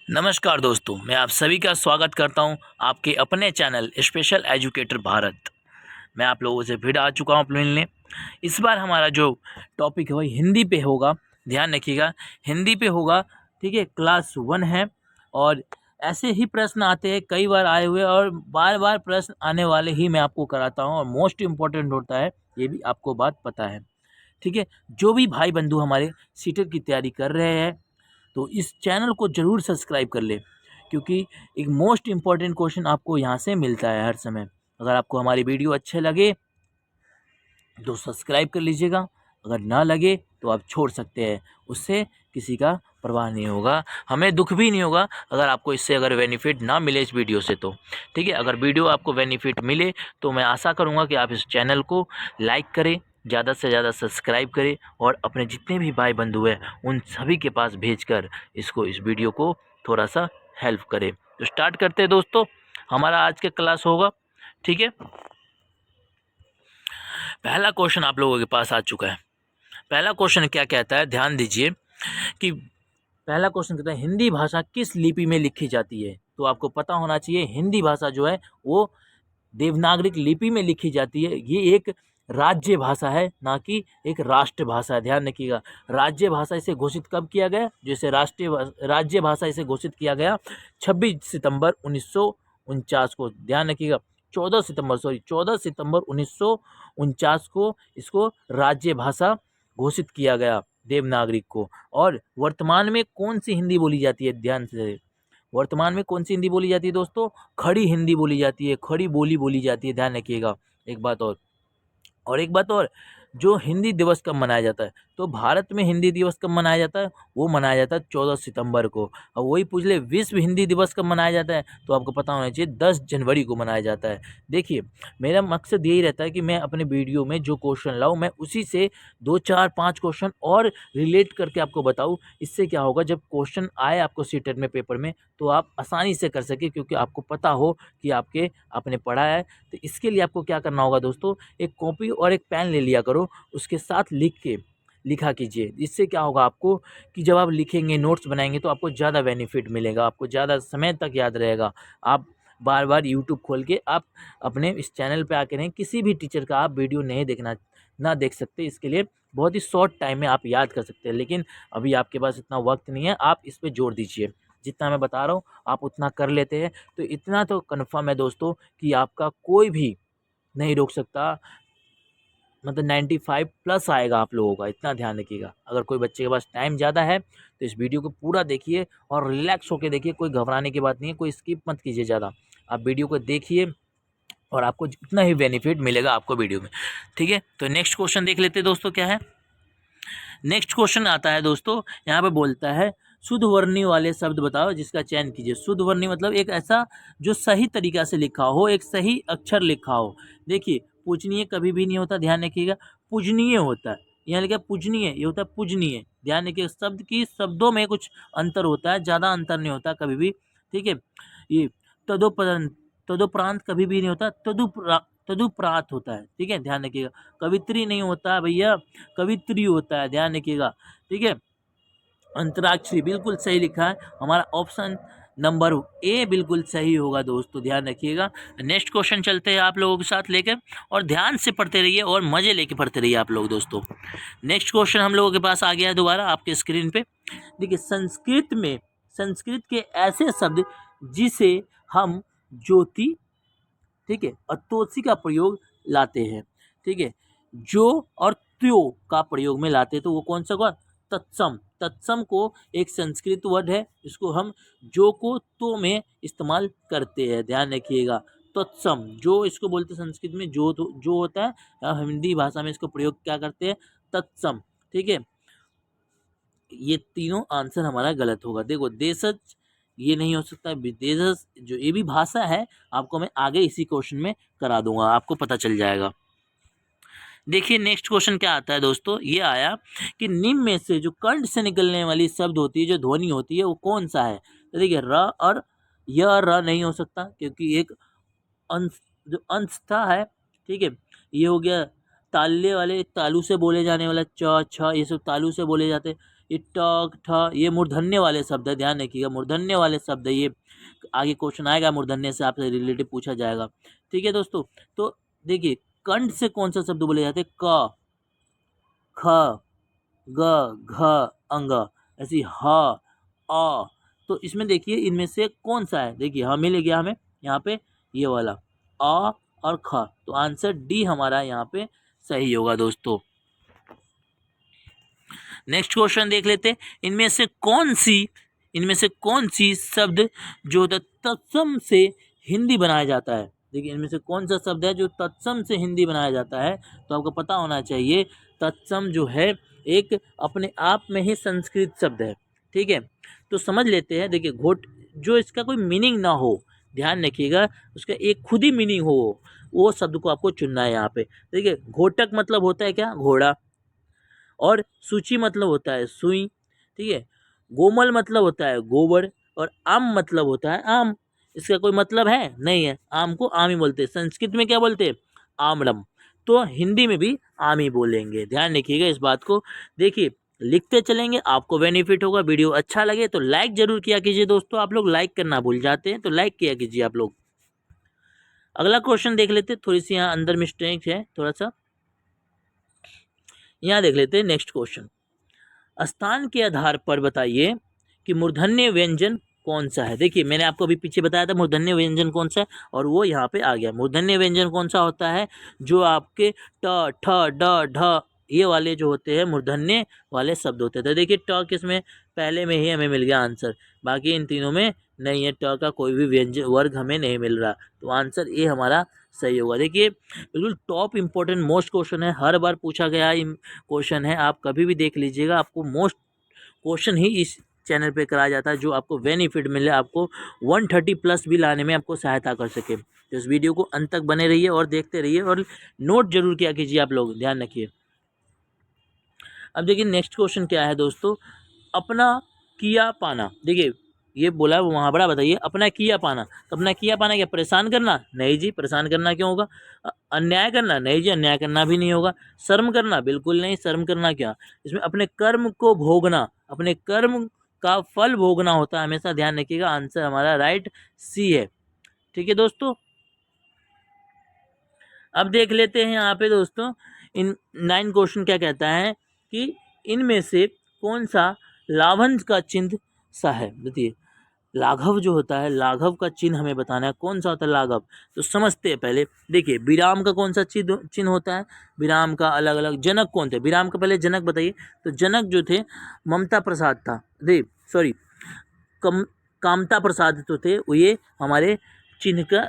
नमस्कार दोस्तों, मैं आप सभी का स्वागत करता हूं आपके अपने चैनल स्पेशल एजुकेटर भारत। मैं आप लोगों से फिर आ चुका हूं मिलने। इस बार हमारा जो टॉपिक है वही हिंदी पे होगा। ध्यान रखिएगा, हिंदी पे होगा। ठीक है, क्लास 1 है और ऐसे ही प्रश्न आते हैं, कई बार आए हुए और बार बार प्रश्न आने वाले ही मैं आपको कराता हूँ और मोस्ट इम्पोर्टेंट होता है, ये भी आपको बात पता है। ठीक है, जो भी भाई बंधु हमारे सीटेट की तैयारी कर रहे हैं तो इस चैनल को ज़रूर सब्सक्राइब कर ले, क्योंकि एक मोस्ट इम्पॉर्टेंट क्वेश्चन आपको यहाँ से मिलता है हर समय। अगर आपको हमारी वीडियो अच्छे लगे तो सब्सक्राइब कर लीजिएगा, अगर ना लगे तो आप छोड़ सकते हैं, उससे किसी का परवाह नहीं होगा, हमें दुख भी नहीं होगा अगर आपको इससे अगर बेनिफिट ना मिले इस वीडियो से तो। ठीक है, अगर वीडियो आपको बेनिफिट मिले तो मैं आशा करूँगा कि आप इस चैनल को लाइक करें, ज़्यादा से ज़्यादा सब्सक्राइब करें और अपने जितने भी भाई बंधु हैं उन सभी के पास भेजकर इस वीडियो को थोड़ा सा हेल्प करें। तो स्टार्ट करते हैं दोस्तों, हमारा आज का क्लास होगा। ठीक है, पहला क्वेश्चन आप लोगों के पास आ चुका है। पहला क्वेश्चन क्या कहता है, ध्यान दीजिए कि पहला क्वेश्चन कहता है हिंदी भाषा किस लिपि में लिखी जाती है। तो आपको पता होना चाहिए हिंदी भाषा जो है वो देवनागरिक लिपि में लिखी जाती है। ये एक राज्य भाषा है, ना कि एक राष्ट्र भाषा है। ध्यान रखिएगा, राज्य भाषा इसे घोषित कब किया गया, जैसे राज्य भाषा इसे घोषित किया गया 26 सितंबर 1949 को। ध्यान रखिएगा, 14 सितंबर 1949 को इसको राज्य भाषा घोषित किया गया देवनागरिक को। और वर्तमान में कौन सी हिंदी बोली जाती है, ध्यान से, वर्तमान में कौन सी हिंदी बोली जाती है दोस्तों, खड़ी हिंदी बोली जाती है, खड़ी बोली बोली जाती है। ध्यान रखिएगा। एक बात और एक बात और, जो हिंदी दिवस कब मनाया जाता है, तो भारत में हिंदी दिवस कब मनाया जाता है, वो मनाया जाता है 14 सितंबर को। अब वही पूछ ले विश्व हिंदी दिवस कब मनाया जाता है, तो आपको पता होना चाहिए 10 जनवरी को मनाया जाता है। देखिए, मेरा मकसद यही रहता है कि मैं अपने वीडियो में जो क्वेश्चन लाऊं मैं उसी से 2 4 5 क्वेश्चन और रिलेट करके आपको बताऊं। इससे क्या होगा, जब क्वेश्चन आए आपको सीटेट में पेपर में तो आप आसानी से कर सके, क्योंकि आपको पता हो कि आपने पढ़ा है। तो इसके लिए आपको क्या करना होगा दोस्तों, एक कॉपी और एक पेन ले लिया करो, उसके साथ लिखा कीजिए। इससे क्या होगा आपको कि जब आप लिखेंगे, नोट्स बनाएंगे तो आपको ज़्यादा बेनिफिट मिलेगा, आपको ज़्यादा समय तक याद रहेगा। आप बार बार यूट्यूब खोल के आप अपने इस चैनल पे आके नहीं, किसी भी टीचर का आप वीडियो नहीं ना देख सकते। इसके लिए बहुत ही शॉर्ट टाइम में आप याद कर सकते हैं, लेकिन अभी आपके पास इतना वक्त नहीं है। आप इस पर जोर दीजिए, जितना मैं बता रहा हूँ आप उतना कर लेते हैं तो इतना तो कन्फर्म है दोस्तों कि आपका कोई भी नहीं रोक सकता। मतलब 95 प्लस आएगा आप लोगों का, इतना ध्यान रखिएगा। अगर कोई बच्चे के पास टाइम ज़्यादा है तो इस वीडियो को पूरा देखिए और रिलैक्स होकर देखिए, कोई घबराने की बात नहीं है, कोई स्किप मत कीजिए ज़्यादा। आप वीडियो को देखिए और आपको जितना ही बेनिफिट मिलेगा आपको वीडियो में। ठीक है, तो नेक्स्ट क्वेश्चन देख लेते हैं दोस्तों, क्या है। नेक्स्ट क्वेश्चन आता है दोस्तों, यहाँ पे बोलता है शुद्ध वर्णी वाले शब्द बताओ जिसका चयन कीजिए। शुद्ध वर्णी मतलब एक ऐसा जो सही तरीका से लिखा हो, एक सही अक्षर लिखा हो। देखिए, पूजनीय कभी भी नहीं होता, ध्यान रखिएगा, पूजनीय होता है। यहाँ लिखा पूजनीय, ये होता है पूजनीय। ध्यान रखिए, शब्दों में कुछ अंतर होता है, ज़्यादा अंतर नहीं होता कभी भी। ठीक है, ये तदोपरांत तदोपरांत कभी भी नहीं होता, तदुपरांत होता है। ठीक है, ध्यान रखिएगा, कवित्री नहीं होता भैया, कवित्री होता है, ध्यान रखिएगा। ठीक है, अंतराक्षरी बिल्कुल सही लिखा है, हमारा ऑप्शन नंबर ए बिल्कुल सही होगा दोस्तों, ध्यान रखिएगा। नेक्स्ट क्वेश्चन चलते हैं आप लोगों के साथ लेकर, और ध्यान से पढ़ते रहिए और मजे लेके पढ़ते रहिए आप लोग दोस्तों। नेक्स्ट क्वेश्चन हम लोगों के पास आ गया है दोबारा आपके स्क्रीन पे। देखिए, संस्कृत के ऐसे शब्द जिसे हम ज्योति, ठीक है, और तोसी का प्रयोग लाते हैं। ठीक है, जो और त्यो का प्रयोग में लाते हैं, तो वो कौन सा हुआ, तत्सम। तत्सम को एक संस्कृत वर्ड है, इसको हम जो को तो में इस्तेमाल करते हैं, ध्यान रखिएगा। तत्सम जो इसको बोलते हैं संस्कृत में, जो होता है, और हिंदी भाषा में इसको प्रयोग क्या करते हैं, तत्सम। ठीक है, ये तीनों आंसर हमारा गलत होगा। देखो, देशज ये नहीं हो सकता, विदेशज जो ये भी भाषा है, आपको मैं आगे इसी क्वेश्चन में करा दूंगा, आपको पता चल जाएगा। देखिए, नेक्स्ट क्वेश्चन क्या आता है दोस्तों, ये आया कि निम्न में से जो कंठ से निकलने वाली शब्द होती है, जो ध्वनि होती है, वो कौन सा है। तो देखिए, र और यह र नहीं हो सकता, क्योंकि एक अंश, जो अंशता है। ठीक है, ये हो गया ताल्य वाले, तालू से बोले जाने वाला च छ, ये सब तालू से बोले जाते हैं। ये ट ठ ये मूर्धन्य वाले शब्द है, ध्यान रखिएगा मूर्धन्य वाले शब्द है ये। आगे क्वेश्चन आएगा मूर्धन्य से आपसे रिलेटेड पूछा जाएगा। ठीक है दोस्तों, तो देखिए कंठ से कौन सा शब्द बोले जाते हैं? क, ख, ग, घ, अंग, ऐसी ह, अ। तो इसमें देखिए इनमें से कौन सा है? देखिए हाँ मिल गया हमें यहाँ पे ये वाला अ और ख, तो आंसर डी हमारा यहाँ पे सही होगा दोस्तों। नेक्स्ट क्वेश्चन देख लेते हैं, इनमें से कौन सी शब्द जो होता है तत्सम से हिंदी बनाया जाता है? देखिए इनमें से कौन सा शब्द है जो तत्सम से हिंदी बनाया जाता है? तो आपको पता होना चाहिए तत्सम जो है एक अपने आप में ही संस्कृत शब्द है। ठीक है, तो समझ लेते हैं। देखिए घोट जो इसका कोई मीनिंग ना हो, ध्यान रखिएगा, उसका एक खुद ही मीनिंग हो, वो शब्द को आपको चुनना है यहाँ पे। देखिए घोटक मतलब होता है क्या? घोड़ा। और सूची मतलब होता है सुई। ठीक है, गोमल मतलब होता है गोबर। और आम मतलब होता है आम। इसका कोई मतलब है नहीं है, आम को आम ही बोलते हैं। संस्कृत में क्या बोलते हैं? आमरम। तो हिंदी में भी आम ही बोलेंगे, ध्यान रखिएगा इस बात को। देखिए लिखते चलेंगे, आपको बेनिफिट होगा। वीडियो अच्छा लगे तो लाइक जरूर किया कीजिए दोस्तों, आप लोग लाइक करना भूल जाते हैं, तो लाइक किया कीजिए आप लोग। अगला क्वेश्चन देख लेते हैं, थोड़ी सी यहाँ अंदर मिस्टेक है थोड़ा सा, यहाँ देख लेते हैं नेक्स्ट क्वेश्चन। स्थान के आधार पर बताइए कि मूर्धन्य व्यंजन कौन सा है? देखिए मैंने आपको अभी पीछे बताया था मूर्धन्य व्यंजन कौन सा है, और वो यहाँ पे आ गया। मूर्धन्य व्यंजन कौन सा होता है? जो आपके ट, ठ, ड, ढ ये वाले जो होते हैं मूर्धन्य वाले शब्द होते हैं। तो देखिए ट किसमें? पहले में ही हमें मिल गया आंसर, बाकी इन तीनों में नहीं है। ट का कोई भी व्यंजन वर्ग हमें नहीं मिल रहा, तो आंसर ए हमारा सही होगा। देखिए बिल्कुल टॉप इंपॉर्टेंट मोस्ट क्वेश्चन है, हर बार पूछा गया क्वेश्चन है, आप कभी भी देख लीजिएगा। आपको मोस्ट क्वेश्चन ही इस चैनल पे कराया जाता है जो आपको बेनिफिट मिले, आपको 130 प्लस भी लाने में आपको सहायता कर सके। तो इस वीडियो को अंत तक बने रहिए और देखते रहिए, और नोट जरूर किया कीजिए आप लोग, ध्यान रखिए। अब देखिए नेक्स्ट क्वेश्चन क्या है दोस्तों, अपना किया पाना। देखिए ये बोला है वो मुहावरा, बताइए अपना किया पाना। तो अपना किया पाना क्या? परेशान करना? नहीं जी, परेशान करना क्यों होगा? अन्याय करना? नहीं जी, अन्याय करना भी नहीं होगा। शर्म करना? बिल्कुल नहीं, शर्म करना क्या। इसमें अपने कर्म को भोगना, अपने कर्म का फल भोगना होता है हमेशा, ध्यान रखिएगा। आंसर हमारा राइट सी है। ठीक है दोस्तों, अब देख लेते हैं यहाँ पे दोस्तों इन 9 क्वेश्चन क्या कहता है कि इनमें से कौन सा लाभंश का चिन्ह सा है? बताइए लाघव जो होता है, लाघव का चिन्ह हमें बताना है, कौन सा होता है लाघव। तो समझते हैं पहले। देखिए विराम का कौन सा चिन्ह होता है? विराम का अलग अलग। जनक कौन थे? विराम का पहले जनक बताइए। तो जनक जो थे ममता प्रसाद था, सॉरी कम कामता प्रसाद तो थे, वो ये हमारे चिन्ह का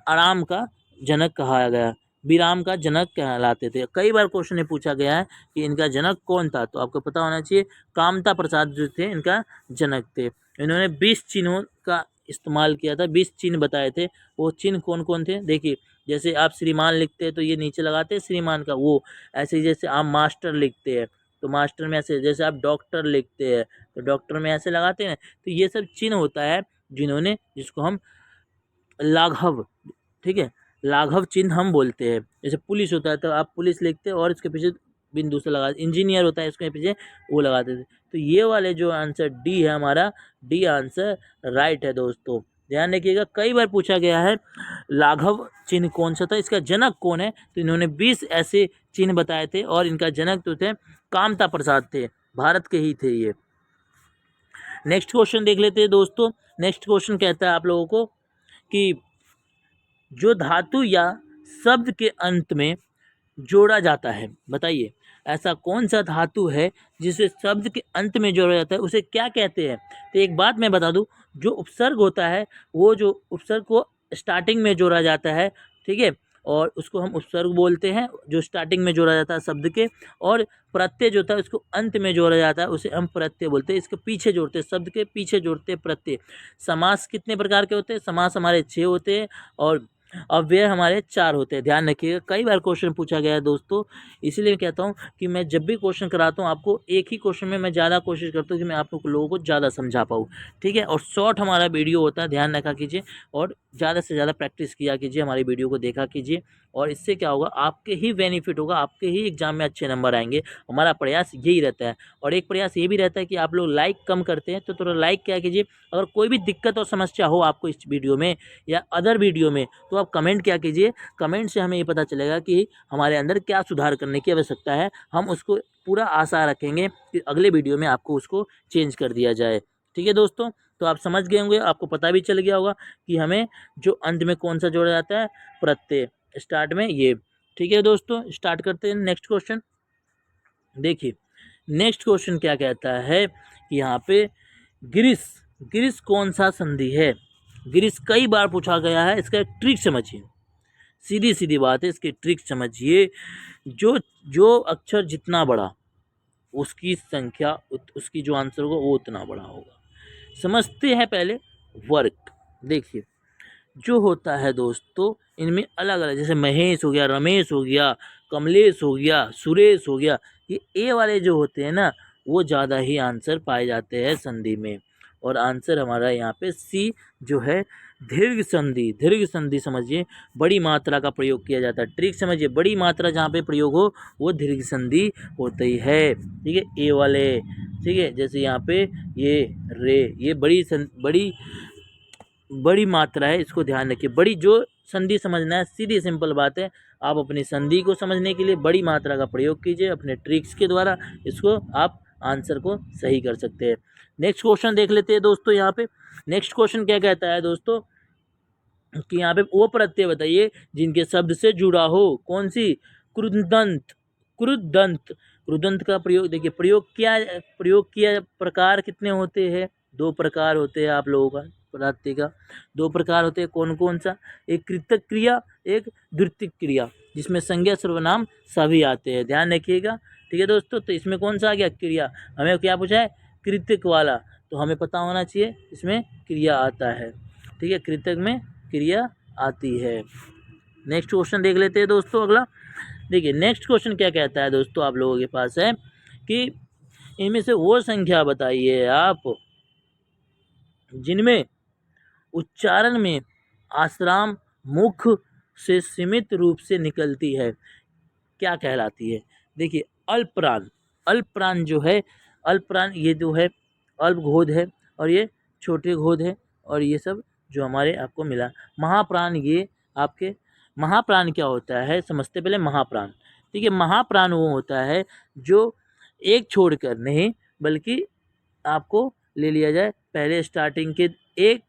आराम का जनक कहा गया। विराम का जनक कहलाते थे। कई बार क्वेश्चन में पूछा गया है कि इनका जनक कौन था, तो आपको पता होना चाहिए कामता प्रसाद जो थे इनका जनक थे। इन्होंने 20 चिन्हों का इस्तेमाल किया था, 20 चिन्ह बताए थे। वो चिन्ह कौन कौन थे? देखिए जैसे आप श्रीमान लिखते हैं तो ये नीचे लगाते हैं श्रीमान का, वो ऐसे ही जैसे आप मास्टर लिखते हैं तो मास्टर में ऐसे, जैसे आप डॉक्टर लिखते हैं तो डॉक्टर में ऐसे लगाते हैं। तो ये सब चिन्ह होता है जिन्होंने, जिसको हम लाघव, ठीक है, लाघव चिन्ह हम बोलते हैं। जैसे पुलिस होता है तो आप पुलिस लिखते हैं और इसके पीछे बिंदु से लगा, इंजीनियर होता है इसके पीछे वो लगाते थे। तो ये वाले जो आंसर डी है हमारा, डी आंसर राइट है दोस्तों, ध्यान रखिएगा। कई बार पूछा गया है लाघव चिन्ह कौन सा था, इसका जनक कौन है। तो इन्होंने 20 ऐसे चिन्ह बताए थे और इनका जनक तो थे कामता प्रसाद थे, भारत के ही थे ये। नेक्स्ट क्वेश्चन देख लेते हैं दोस्तों। नेक्स्ट क्वेश्चन कहता है आप लोगों को कि जो धातु या शब्द के अंत में जोड़ा जाता है, बताइए ऐसा कौन सा धातु है जिसे शब्द के अंत में जोड़ा जाता है, उसे क्या कहते हैं। तो एक बात मैं बता दूं, जो उपसर्ग होता है, वो जो उपसर्ग को स्टार्टिंग में जोड़ा जाता है, ठीक है, और उसको हम उपसर्ग बोलते हैं जो स्टार्टिंग में जोड़ा जाता है शब्द के। और प्रत्यय जो होता है उसको अंत में जोड़ा जाता है, उसे हम प्रत्यय बोलते हैं। इसके पीछे जोड़ते हैं, शब्द के पीछे जोड़ते हैं प्रत्यय। समास कितने प्रकार के होते हैं? समास हमारे 6 होते हैं और अव्यय हमारे 4 होते हैं, ध्यान रखिएगा। कई बार क्वेश्चन पूछा गया है दोस्तों, इसीलिए मैं कहता हूँ कि मैं जब भी क्वेश्चन कराता हूँ आपको एक ही क्वेश्चन में मैं ज़्यादा कोशिश करता हूँ कि मैं आप लोगों को ज़्यादा समझा पाऊँ, ठीक है। और शॉर्ट हमारा वीडियो होता है, ध्यान रखा कीजिए। और ज़्यादा से ज़्यादा प्रैक्टिस किया कीजिए, हमारी वीडियो को देखा कीजिए, और इससे क्या होगा, आपके ही बेनिफिट होगा, आपके ही एग्ज़ाम में अच्छे नंबर आएंगे। हमारा प्रयास यही रहता है। और एक प्रयास ये भी रहता है कि आप लोग लाइक कम करते हैं तो थोड़ा लाइक क्या कीजिए। अगर कोई भी दिक्कत और समस्या हो आपको इस वीडियो में या अदर वीडियो में, तो आप कमेंट क्या कीजिए। कमेंट से हमें ये पता चलेगा कि हमारे अंदर क्या सुधार करने की आवश्यकता है। हम उसको पूरा आशा रखेंगे कि अगले वीडियो में आपको उसको चेंज कर दिया जाए। ठीक है दोस्तों, तो आप समझ गए होंगे, आपको पता भी चल गया होगा कि हमें जो अंत में कौन सा जोड़ा जाता है, प्रत्यय, स्टार्ट में ये। ठीक है दोस्तों, स्टार्ट करते हैं नेक्स्ट क्वेश्चन। देखिए नेक्स्ट क्वेश्चन क्या कहता है कि यहाँ पे ग्रीस, ग्रीस कौन सा संधि है। ग्रीस कई बार पूछा गया है, इसका एक ट्रिक समझिए। सीधी सीधी बात है, इसकी ट्रिक समझिए। जो जो अक्षर जितना बड़ा, उसकी संख्या उसकी जो आंसर होगा वो उतना बड़ा होगा। समझते हैं पहले वर्क। देखिए जो होता है दोस्तों, इनमें अलग अलग, जैसे महेश हो गया, रमेश हो गया, कमलेश हो गया, सुरेश हो गया, ये ए वाले जो होते हैं ना, वो ज़्यादा ही आंसर पाए जाते हैं संधि में। और आंसर हमारा यहाँ पे सी जो है, दीर्घ संधि। दीर्घ संधि समझिए, बड़ी मात्रा का प्रयोग किया जाता है। ट्रिक समझिए, बड़ी मात्रा जहाँ पे प्रयोग हो वो दीर्घ संधि होती है। ठीक है, ए वाले, ठीक है, जैसे यहाँ पे ये रे, ये बड़ी मात्रा है, इसको ध्यान रखिए। बड़ी जो संधि समझना है, सीधी सिंपल बात है, आप अपनी संधि को समझने के लिए बड़ी मात्रा का प्रयोग कीजिए अपने ट्रिक्स के द्वारा, इसको आप आंसर को सही कर सकते हैं। नेक्स्ट क्वेश्चन देख लेते हैं दोस्तों। यहाँ पे नेक्स्ट क्वेश्चन क्या कहता है दोस्तों कि यहाँ पे वो प्रत्यय बताइए जिनके शब्द से जुड़ा हो। कौन सी? क्रुदंत। क्रुदंत, क्रुदंत का प्रयोग देखिए, प्रयोग किया प्रकार कितने होते हैं? दो प्रकार होते हैं आप लोगों का प्रत्यय का, दो प्रकार होते हैं। कौन कौन सा? एक कृतक क्रिया, एक द्वितीयक क्रिया, जिसमें संज्ञा सर्वनाम सभी आते हैं, ध्यान रखिएगा। ठीक है दोस्तों, तो इसमें कौन सा आ गया? क्रिया। हमें क्या पूछा है? कृतक वाला, तो हमें पता होना चाहिए इसमें क्रिया आता है। ठीक है, कृतक में क्रिया आती है। नेक्स्ट क्वेश्चन देख लेते हैं दोस्तों अगला। देखिए नेक्स्ट क्वेश्चन क्या कहता है दोस्तों, आप लोगों के पास है कि इनमें से वो संख्या बताइए आप जिनमें उच्चारण में आश्राम मुख से सीमित रूप से निकलती है, क्या कहलाती है? देखिए अल्पप्राण, अल्पप्राण जो है, अल्पप्राण ये जो है अल्प घोध है, और ये छोटे घोध है, और ये सब जो हमारे आपको मिला। महाप्राण, ये आपके महाप्राण क्या होता है समझते पहले। महाप्राण, ठीक है, महाप्राण वो होता है जो एक छोड़कर नहीं, बल्कि आपको ले लिया जाए पहले स्टार्टिंग के एक,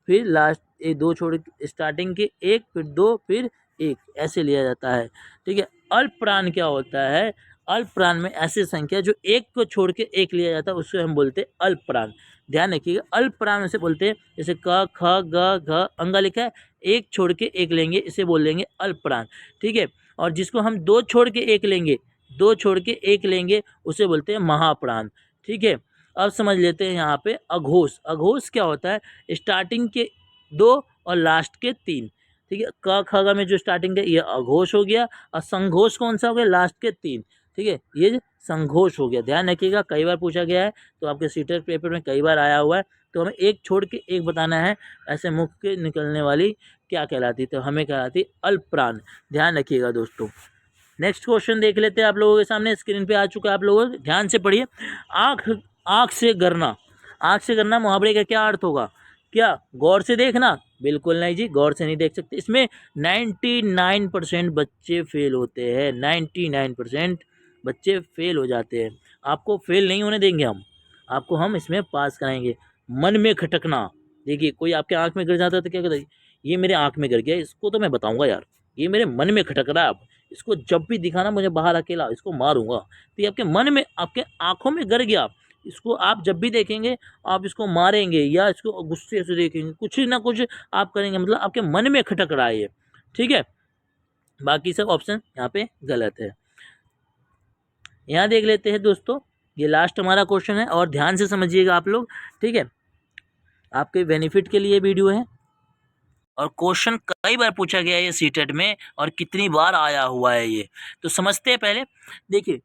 फिर लास्ट दो छोड़, स्टार्टिंग के एक, फिर दो, फिर एक, ऐसे लिया जाता है। ठीक है, अल्प प्राण क्या होता है? अल्प प्राण में ऐसी संख्या जो एक को छोड़ के एक लिया जाता है, उसको हम बोलते हैं अल्प प्राण। ध्यान रखिएगा, अल्प प्राण से बोलते हैं, जैसे क ख ग घ अंगा लिखा है, एक छोड़ के एक लेंगे, इसे बोल लेंगे अल्प प्राण। ठीक है, और जिसको हम दो छोड़ के एक लेंगे, दो छोड़ के एक लेंगे, उसे बोलते हैं महाप्राण। ठीक है, अब समझ लेते हैं यहाँ पे अघोष। अघोष क्या होता है? स्टार्टिंग के दो और लास्ट के तीन। ठीक है, क ख ग में जो स्टार्टिंग है ये अघोष हो गया, और संघोष कौन सा हो गया? लास्ट के तीन। ठीक है, ये संघोष हो गया। ध्यान रखिएगा, कई बार पूछा गया है, तो आपके सीटेट पेपर में कई बार आया हुआ है। तो हमें एक छोड़ के एक बताना है, ऐसे मुख के निकलने वाली क्या कहलाती? तो हमें कहलाती अल्प प्राण। ध्यान रखिएगा दोस्तों। नेक्स्ट क्वेश्चन देख लेते हैं, आप लोगों के सामने स्क्रीन पे आ चुका है, आप लोगों ध्यान से पढ़िए। आँख, आँख से गरना, आँख से गरना मुहावरे का क्या अर्थ होगा? क्या गौर से देखना? बिल्कुल नहीं जी, गौर से नहीं देख सकते। इसमें 99% बच्चे फेल होते हैं, 99% बच्चे फेल हो जाते हैं। आपको फेल नहीं होने देंगे हम, आपको हम इसमें पास कराएंगे। मन में खटकना, देखिए कोई आपके आँख में गिर जाता है तो क्या कहता है? ये मेरे आँख में गिर गया, इसको तो मैं बताऊंगा यार, ये मेरे मन में खटक रहा है, अब इसको जब भी दिखाना मुझे बाहर अकेला, इसको मारूंगा। तो ये आपके मन में, आपके आंखों में गिर गया, इसको आप जब भी देखेंगे आप इसको मारेंगे या इसको गुस्से से देखेंगे, कुछ ना कुछ आप करेंगे, मतलब आपके मन में खटक रहा है ये। ठीक है, बाकी सब ऑप्शन यहाँ पे गलत है। यहाँ देख लेते हैं दोस्तों, ये लास्ट हमारा क्वेश्चन है, और ध्यान से समझिएगा आप लोग। ठीक है, आपके बेनिफिट के लिए वीडियो है, और क्वेश्चन कई बार पूछा गया है ये सीटेट में, और कितनी बार आया हुआ है ये, तो समझते हैं पहले। देखिए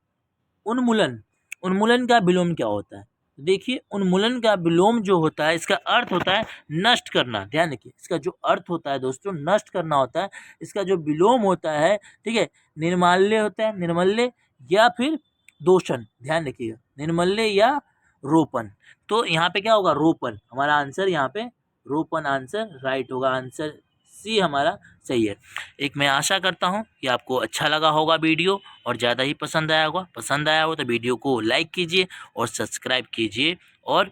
उन्मूलन, उन्मूलन का विलोम क्या होता है? तो देखिए उन्मूलन का विलोम जो होता है इसका अर्थ होता है नष्ट करना। ध्यान रखिए इसका जो अर्थ होता है दोस्तों नष्ट करना होता है। इसका जो विलोम होता है, ठीक है, निर्माल्य होता है, निर्मल्य या फिर दोषण। ध्यान रखिएगा निर्मल्य या रोपण। तो यहाँ पे क्या होगा, रोपण। हमारा आंसर यहाँ पे रोपण आंसर राइट होगा। आंसर सी हमारा सही है। एक मैं आशा करता हूँ कि आपको अच्छा लगा होगा वीडियो और ज़्यादा ही पसंद आया होगा। पसंद आया हो तो वीडियो को लाइक कीजिए और सब्सक्राइब कीजिए और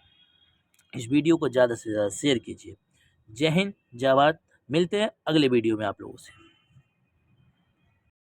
इस वीडियो को ज़्यादा से ज़्यादा शेयर कीजिए। जय हिंद, जय भारत। मिलते हैं अगले वीडियो में आप लोगों से।